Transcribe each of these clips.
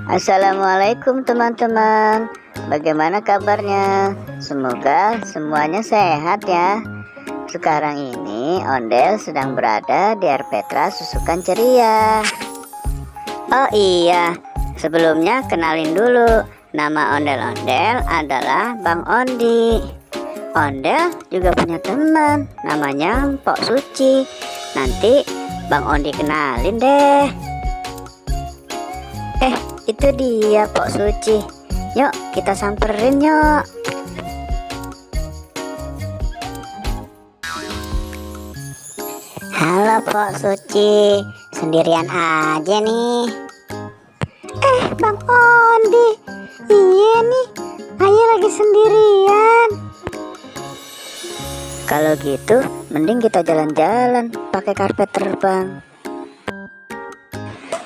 Assalamualaikum teman-teman. Bagaimana kabarnya? Semoga semuanya sehat ya. Sekarang ini Ondel sedang berada di Air Petra Susukan Ceria. Oh iya, sebelumnya kenalin dulu. Nama ondel-ondel adalah Bang Ondi. Ondel juga punya teman, namanya Mpok Suci. Nanti Bang Ondi kenalin deh. Itu dia Pok Suci. Yuk kita samperin yuk. Halo Pok Suci, sendirian aja nih. Bang Ondi, iya nih, Ayah lagi sendirian. Kalau gitu mending kita jalan-jalan pakai karpet terbang.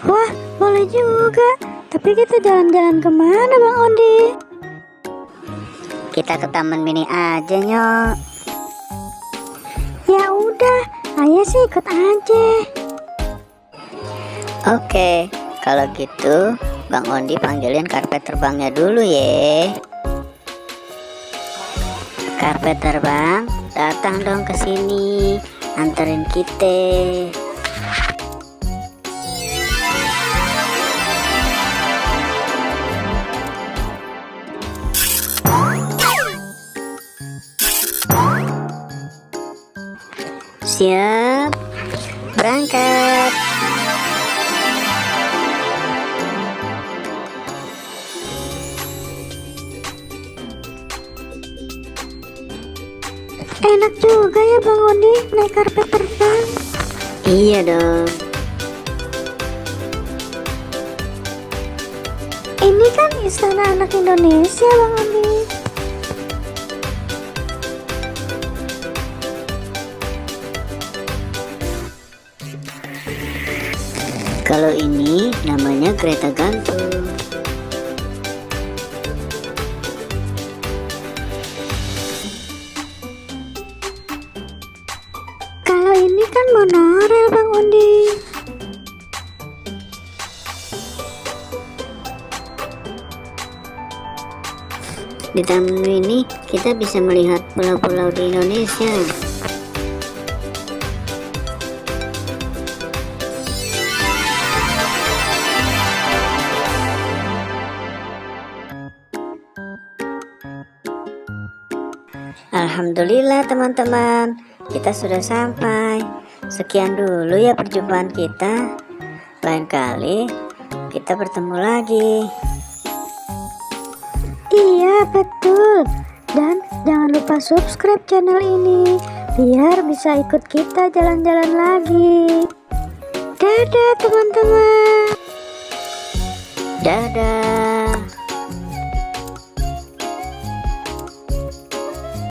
Wah, boleh juga. Tapi kita jalan-jalan kemana Bang Ondi? Kita ke taman mini aja nyok. Ya udah, Ayah sih ikut aja. Oke, kalau gitu Bang Ondi panggilin karpet terbangnya dulu ya. Karpet terbang, datang dong ke sini, anterin kita. Siap, berangkat. Enak juga ya Bang Ondi naik karpet terbang. Iya dong. Ini kan Istana Anak Indonesia Bang Ondi. Kalau ini namanya kereta gantung. Kalau ini kan monorel Bang Ondi. Di taman ini kita bisa melihat pulau-pulau di Indonesia. Alhamdulillah teman-teman, kita sudah sampai. Sekian dulu ya perjumpaan kita. Lain kali kita bertemu lagi. Iya betul. Dan jangan lupa subscribe channel ini biar bisa ikut kita jalan-jalan lagi. Dadah teman-teman. Dadah.